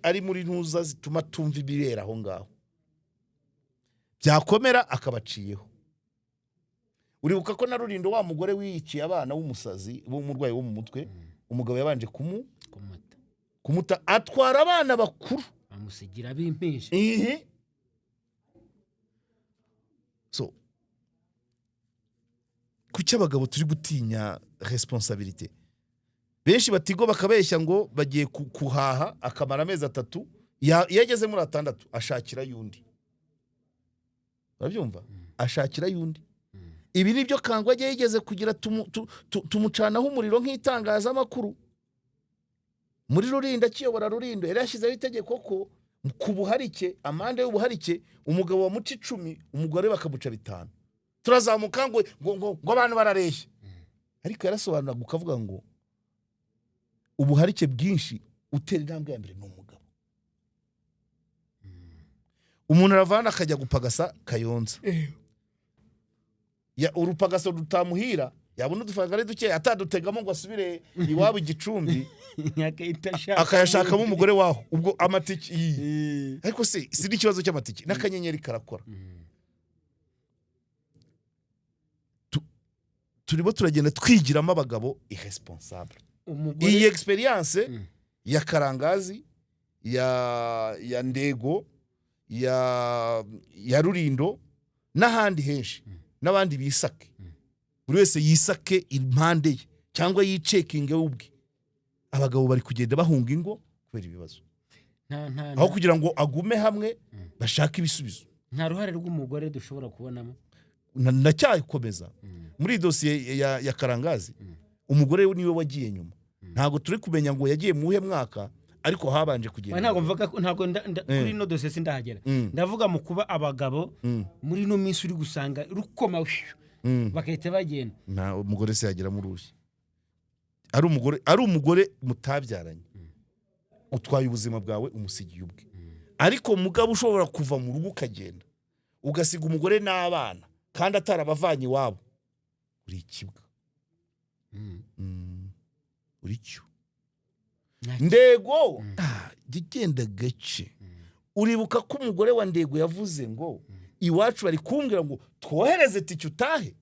ari muri ntuza zituma tumva ibirera aho ngaho. Byakomera akabaciyeho. Uribuka ko na Rurindo wa mugore wiyiciye abana w'umusazi w'umurwayi wo mu mutwe, umugabo yabanje kumuta atwara abana bakuru amusigira b'impinja. So kuki abagabo turi gutinya responsabilité? Benshi batigo bakabeshya ngo bagiye kuhaha akamara amezi 3, yageze muri 6 ashakira yundi. Urabyumva? Ashakira yundi. Ibi nibyo Kangwa agiye yigeze kugira tumucanaho umuriro nk'itangaza makuru. Muri Rulindo akiyobora Rulindo yari yashyizeho itegeko ko ku buharike, amande y'ubuharike, umugabo wa muci 10, umugore bakamuca 5. Turazamuka ngo abantu barareshya. Ariko yarasobanura gukavuga ngo ubuharike bwinshi utera intambwe ya mbere n'umugabo. Umuntu aravana akajya gupagasa Kayonza. Ya urupagasa rutamuhira, yabona udufaranga ari duke atadutegamo ngo asubire iwabo Igicumbi, akayashakamo umugore waho. Ubwo amatiki ariko si n'ikibazo cy'amatiki n'akanyenyeri karakora. turimo turagenda twigiramo abagabo irresponsable. Iyi experience ya Karangazi, ya Ndego, ya Rurindo n'ahandi henshi n'abandi bisake, buri wese yisake impande ye cyangwa yicekinge ubwe. Abagabo bari kugenda bahunga ingo kubera ibibazo, aho kugira ngo agume hamwe bashaka ibisubizo. Nta ruhare rw'umugore dushobora kubonamo. Ndacyakomeza muri dosiye ya Karangazi, umugore niwe wagiye nyuma. Ntago turi kumenya ngo yagiye muhe mwaka, ariko habanje kugenda. Ntago mvuga ntago kuri no dosiye sindahagera. Ndavuga mu kuba abagabo muri no minsi uri gusanga rukoma bakahita bagenda. Na umugore se yagira mu rushyi. Ari umugore mutabyaranye, utwaye ubuzima bwawe umusigiye ubwe. Ariko mugabo ushobora kuva mu rugo ukagenda ugasiga umugore n'abana kandi atarabavanye iwabo, uri ikibwa. Uri cyo Ndego gigenda gace. Uribuka ko umugore wa Ndego yavuze ngo iwacu bari kumbwira ngo twohereze tike utahe,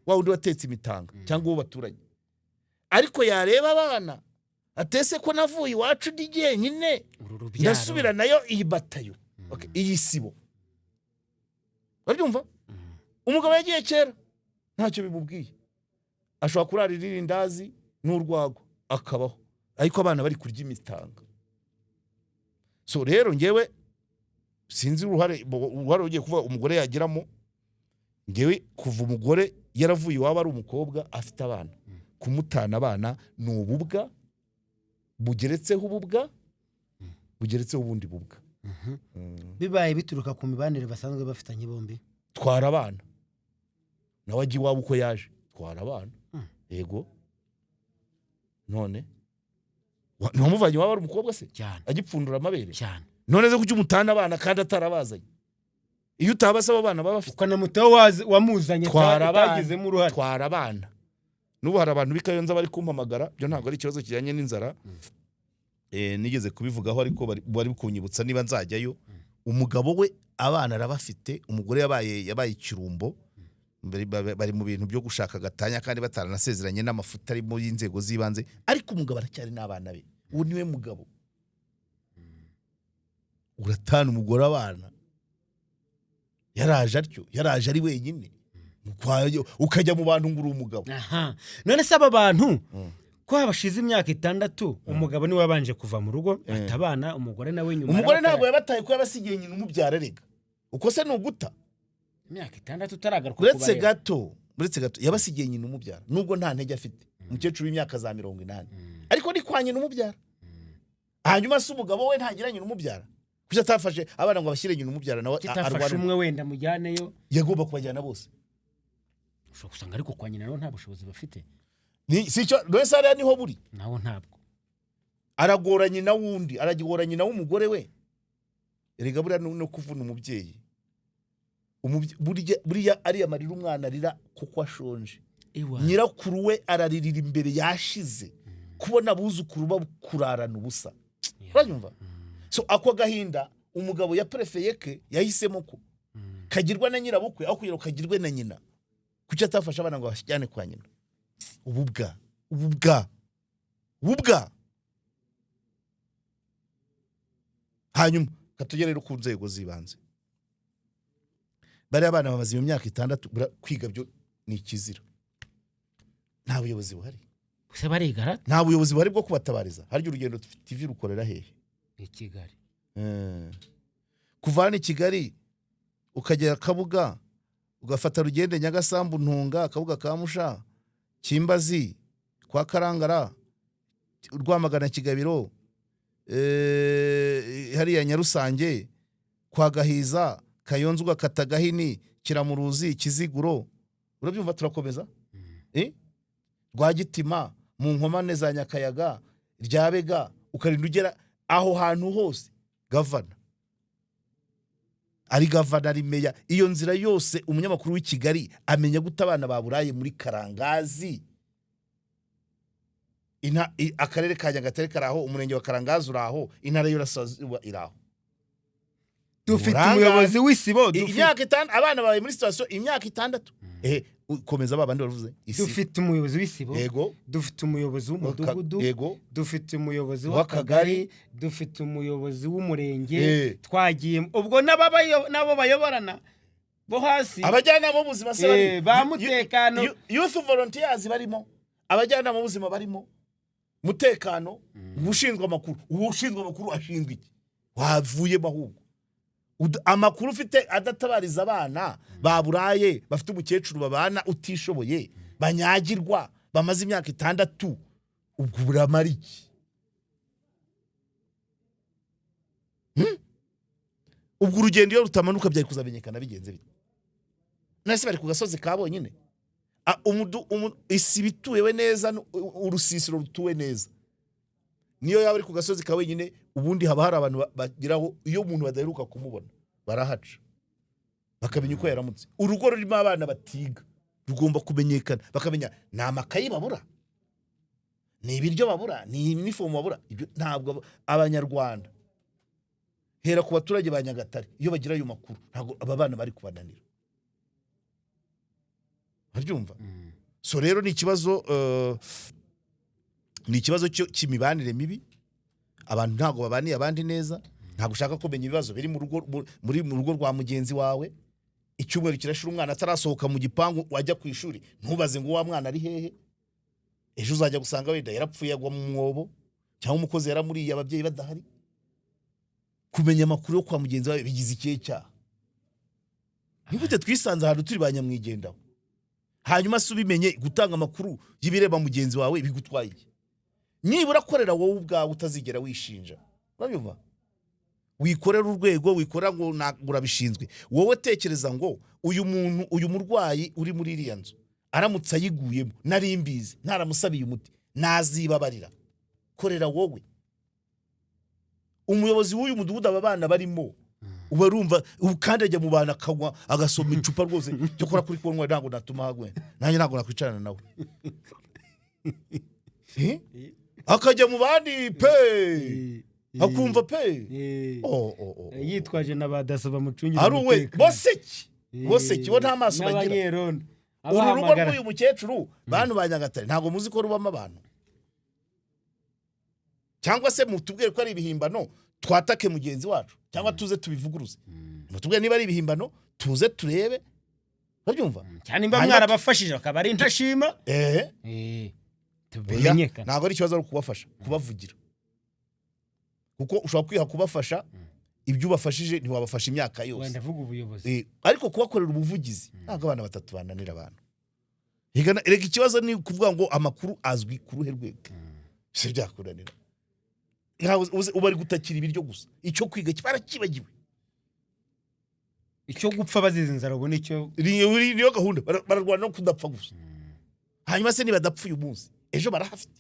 wa undi watetse imitanga cyangwa uwo baturanye. Ariko yareba abana atese ko navuye iwacu ndigiye nyine ndasubira nayo iyi batayo, iyi sibo. Baryumva? Umugabo yagiye kera ntacyo bimubwiye, ashobora kurarira irindazi n'urwago akabaho, ariko abana bari kurya imitanga. So rero ngewe sinzi uruhare ugiye kuvuga umugore yagiramo. Ngewe kuva umugore yaravuye iwabo ari umukobwa afite abana, kumutana abana ni ububwa bugeretseho ububwa bugeretseho ubundi bubwa. Bibaye bituruka ku mibanire basanzwe bafitanye bombi. Twara abana nawe agiye iwabo uko yaje, twara abana. Yego none ntamuvanye iwabo ari umukobwa se agipfundura amabere cyane. None ze kujya umutana abana kandi atarabazanye. Iyo utabasaba abana baba bafite ukanamutaho wamuzanye twagizemo uruhare. Twara abana. Nubu hari abantu bikayonza bari kumpamagara, byo ntabwo ari ikibazo kijyanye n'inzara. Nigeze kubivugaho ariko bari kunyibutsa niba nzajyayo. Umugabo we abana arabafite, umugore yabaye ikirumbo, bari mu bintu byo gushaka gatanya kandi bataranasezeranye n'amafuta ari mu y'inzego z'ibanze, ariko umugabo aracyari n'abana be. Uwo niwe mugabo. Uratana umugore abana, yaraje atyo, yaraje ari wenyine, ukajya mu bantu nguru umugabo. None se aba bantu ko habashize imyaka 6 umugabo niwe wabanje kuva mu rugo atabana, umugore nawe nyuma. Umugore ntabwo yabataye ko yabasigiye nyina umubyara rega. Uko se nuguta imyaka 6 utaragaruka uretse gato yabasigiye nyina umubyara, nubwo nta ntege afite, umukecuru w'imyaka za 80, ariko ni kwa nyina umubyara. Hanyuma se umugabo we ntagira nyina umubyara, kuko atafashe abana ngo abashyire nyina umubyara nawe arwara umwe wenda mujyaneyo, yagomba kubajyana bose. Ushobora gusanga ariko kwa nyina nta bushobozi bafite. Si cyo wese ari niho buri nawo ntabwo aragoranye na wundi, aragoranye na umugore we. Erega buriya no kuvuna umubyeyi, buriya ari amarira umwana arira kuko ashonje. Nyirakuru we araririra imbere yashize kubona abuzukuru bakurarana ubusa. Uranyumva? So ako gahinda umugabo ya prefeye ke yahisemo ko kagirwa na nyirabukwe aho kugira kagirwe na nyina, kuki atafasha abana ngo bashyane kwa nyina. Ububwa hanyuma katugere ku nzego zibanze. Bari abana bamaze mu myaka 6 kwiga, byo ni ikizira. Nta buyobozi buhari, se barigara, nta buyobozi buhari bwo kubatabariza. Haryo urugendo TV rukorera hehe? Ni Kigali. Kuvana i Kigali ukagera Kabuga, ugafata rugende Nyagasambu, Ntunga, Kabuga ka Musha, Kimbazi, kwa Karangara, Rwamagana, Kigabiro, hariya Nyarusange, kwa Gahiza, Kayonza, ugakata Gahini, Kiramuruzi, Kiziguro. Urabyumva turakomeza? Rwagitima, mu nkomane za Nyakayaga, Ryabega, ukarinda ugera aho hantu hose. Gavana ari gavana, ari meya. Iyo nzira yose umunyamakuru w'i Kigali amenya gutabana baburaye muri Karangazi. Akarere ka Nyagatare karaho, umurenge wa Karangazi uraho, intara y'Iburasirazuba iraho. dufite Uburangare. umuyobozi w'isibo imyaka itanu abana bawe muri sitasiyo imyaka itandatu komeza babandi bavuze dufite umuyobozi w'isibo yego dufite umuyobozi w'umudugudu yego dufite umuyobozi w'akagari, w'akagari dufite umuyobozi w'umurenge twagiye ubwo nabo bayoborana bo hasi abajyanama b'ubuzima se ba mutekano youth volunteers barimo abajyanama b'ubuzima barimo mutekano ushinzwe amakuru ashinzwe iki wavuyemo ahubwo amakuru ufite adatabariza abana baburaye bafite umukecuru babana utishoboye banyagirwa bamaze imyaka 6 ubwo buramara iki ubwo urugendo iyo rutamanuka byari kuzamenyekana bigenze bite nase bari ku gasozi kabonyine isi bituwe neza urusisiro rutuwe neza niyo yaba ari ku gasozi ka wenyine ubundi haba hari abantu bagiraho iyo umuntu badaheruka kumubona barahaca bakamenya uko yaramutse urugo rurimo abana batiga rugomba kumenyekana bakamenya ni amakayi babura ni ibiryo babura ni uniform babura ibyo ntabwo abanyarwanda hera ku baturage ba Nyagatare iyo bagira ayo makuru ntabwo aba bana bari kubananira baryumva so rero ni ikibazo cy'imibanire mibi abantu ntago babaniye abandi neza ntago ushaka kumenya ibibazo biri mu rugo rwa mugenzi wawe icyumweru kirashira umwana atarasohoka mu gipangu wajya ku ishuri ntubaze ngo wa mwana ari hehe ejo uzajya gusanga wenda yarapfuye agwa mu mwobo cyangwa umukozi yaramuriye ababyeyi badahari kumenya amakuru yo kwa mugenzi wawe bigize ikihe cyaha nigute twisanze ahantu turi banyamwigendaho hanyuma se ubimenye gutanga amakuru y'ibireba mugenzi wawe bigutwaye iki nibura korera wowe ubwawe utazigera wishinja urabumva wikorera urwego wikorera ngo urabishinzwe wowe tekereza ngo uyu murwayi uri muri iriya nzu aramutse ayiguyemo narimbizi ntaramusabiye umuti nazibabarira korera wowe umuyobozi w'uyu mudugudu aba bana barimo ubarumva ukandajya mu bana akanywa agasoma icupa rwose cyo kora kuri konwa ntango natuma hagwe nanjye ntango nakwicarana nawe akajya mu bandi pe akumva pe yitwaje n'abadaso bamucungira ari we boseki bo nta maso bagira uru rugo rw'uyu mukecuru bantu ba Nyagatare ntabwo muzi ko rubamo abantu cyangwa se mutubwire ko ari ibihimbano twatake mugenzi wacu cyangwa tuze tubivuguruze mutubwire niba ari ibihimbano tuze turebe babyumva cyane imba mwarabafashije akaba ari intashima ntabwo ari ikibazo ari kubafasha kubavugira kuko ushobora kwiha kubafasha ibyo ubafashije ntiwabafasha imyaka yose wenda vuga ubuyobozi ariko kubakorera ubuvugizi ntabwo abana batatu bananira abantu reka ikibazo ni kuvuga ngo amakuru azwi ku ruhe rwego si byakuranira uba ari gutakira ibiryo gusa icyo kwiga barakibagiwe icyo gupfa bazize inzara ubu nicyo niyo gahunda bararwana no kudapfa gusa hanyuma se nibadapfa uyu munsi ejo barahafite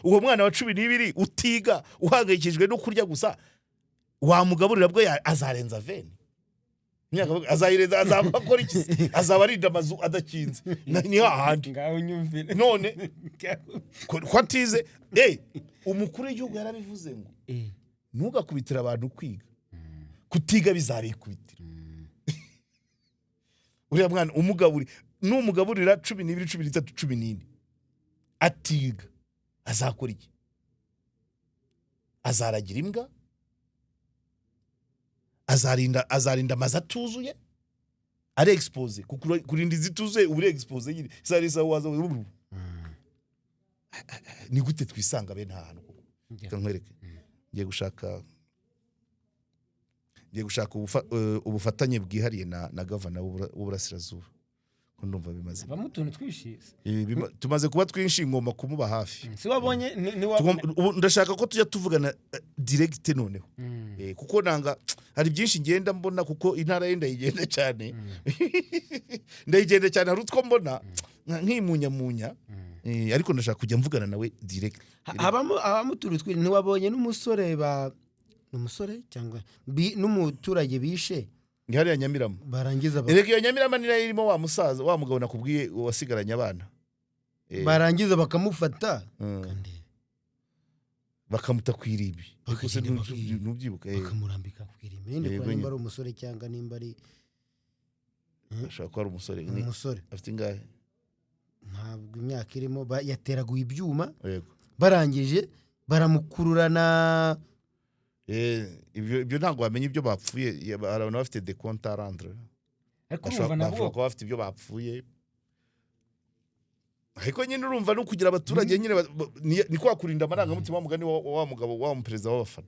uwo mwana wa 12 utiga uhangayikijwe no kurya gusa wamugaburira bwo azarenza veni azayirenza azakora iki azaba arinda amazu adakinze ni hahandi ngaho nyumvire none ko atize umukuru w'igihugu yarabivuze ngo ntugakubitira abantu kwiga kutiga bizabikubitira uriya mwana n'umugaburira 12 13 14 atiga azakora iki azaragira imbwa azarinda amazi atuzuye ari expose kurinda izituzuye ubure expose nyine sari sawa waza ni gute twisanga bene ahantu nkwereke ngiye gushaka ubufatanye bwihariye na governor w'uburasirazuba ndumva bimaze bamutuntu twishize tumaze kuba twinshi ngomba kumuba hafi si wabonye ndashaka ko tujya tuvugana direct noneho kuko nanga hari byinshi ngenda mbona kuko intara yenda yigenda cyane ndayigenda cyane hari utwo mbona nkimunyamunya ariko ndashaka kujya mvugana nawe direct abamutuntu twishize ntiwabonye n'umusore n'umusore cyangwa n'umuturage bishe ngihari ya Nyamirama barangiza erega iyo Nyamirama ni irimo wa musaza wa mugabo nakubwiye wasigaranye abana barangiza bakamufata bakamuta ku irimbi ariko se Bakagenda baki- ntubyibuka bakamurambika ku irimbi ninde Yego kwa nimba nyine. ari umusore cyangwa nimba ari ashaka ko ari umusore umusore afite ingahe ntabwo imyaka irimo yateraguye ibyuma yego barangije baramukururana ibyo ntabwo wamenya ibyo bapfuye abantu bafite de compte à rendre ariko urumva bashobora nabwo kuba bafite ibyo bapfuye ariko nyine urumva no kugira abaturage nyine ni kwa kurinda amarangamutima mugani wa mugabo wa perezida w'abafana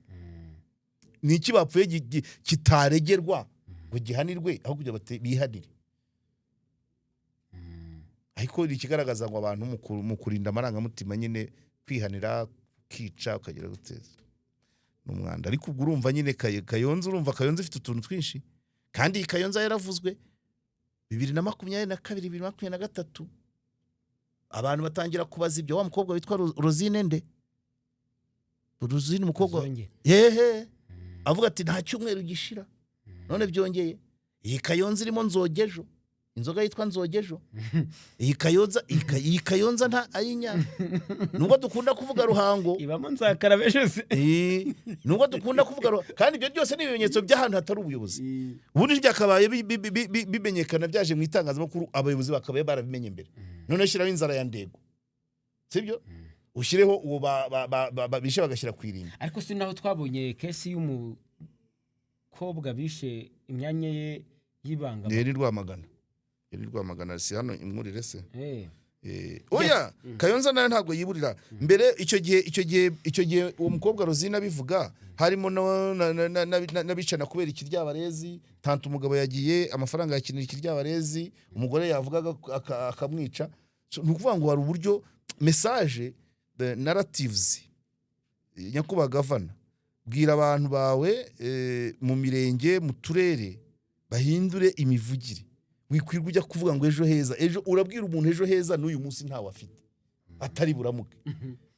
ni iki bapfuye kitaregerwa ngo gihanirwe aho kugira bihanire ariko ikigaragaza ngo abantu mu kurinda amarangamutima nyine kwihanira kica ukagira guteza n'umwanda ariko ubwo urumva nyine Kayonza urumva Kayonza ifite utuntu twinshi kandi iyi Kayonza yaravuzwe 2022 2023 abantu batangira kubaza ibyo wa mukobwa witwa Rosine nde Rosine umukobwa yehe avuga ati nta cyumweru gishira none byongeye iyi Kayonza irimo Nzogejo inzoga yitwa Nzogejo iyi Kayonza nta ayinya nubwo dukunda kuvuga Ruhango ibamo nzakarabeje se nubwo dukunda kuvuga kandi ibyo byose ni ibimenyetso by'ahantu hatari ubuyobozi ubundi byakabaye bimenyekana byaje mu itangazamakuru abayobozi bakabaye barabimenye mbere none shiraho inzara ya Ndego sibyo ushireho uwo bishe bagashyira ku irimbi ariko si naho twabonye kesi y'umukobwa bishe imyanya ye y'ibanga yari Rwamagana si hano imwurire se oya Kayonza nayo ntabwo yiburira mbere icyo gihe uwo mukobwa Rosine abivuga harimo n'abicana kubera ikiryabarezi tantu umugabo yagiye amafaranga yakinira ikiryabarezi umugore yavugaga akamwica ni ukuvuga ngo hari uburyo message narratives nyakuba gavana bwira abantu bawe mu mirenge mu turere bahindure imivugire wikwirwa ujya kuvuga ngo ejo heza ejo urabwira umuntu ejo heza n'uyu munsi ntawe afite atari buramuke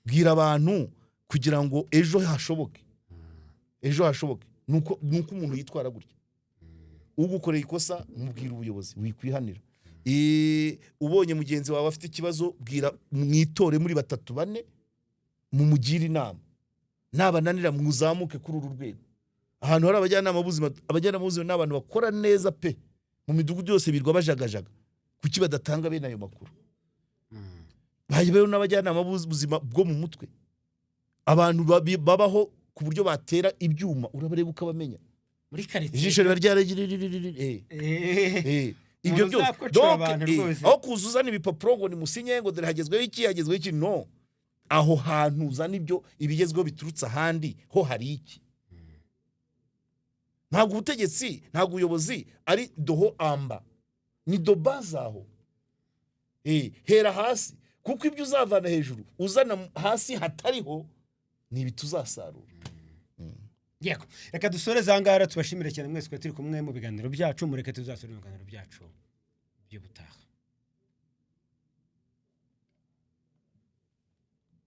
bwira abantu kugira ngo ejo hashoboke nuko umuntu yitwara gutya ugukoreye ikosa mubwira ubuyobozi wikwihanira ubonye mugenzi wawe afite ikibazo bwira mwitore muri 3-4 mumugira inama nabananira muzamuke kuri uru rwego ahantu hari abajyanama buzima n'abantu bakora neza pe mu midugudu yose birwa bajagajaga kuki badatanga bene ayo makuru bayibeho n'abajyanama buzima bwo mu mutwe abantu babaho ku buryo batera ibyuma urabareba ukabamenya muri quartier ijisho ryaragira ibyo byose aho kuzuzana ibipapuro ngo nimusinye ngo dore hagezweho iki no aho hantu uzana ibyo ibigezweho biturutse ahandi ho hari iki ntabwo ubutegetsi ntabwo ubuyobozi ari doho amba ni dobazaho hera hasi kuko ibyo uzavana hejuru uzana hasi hatariho ni ibituzasarura yego reka dusoreze ahangaha tubashimire cyane mwese turi kumwe mu biganiro byacu mureke tuzasubira mu biganiro byacu by'ubutaha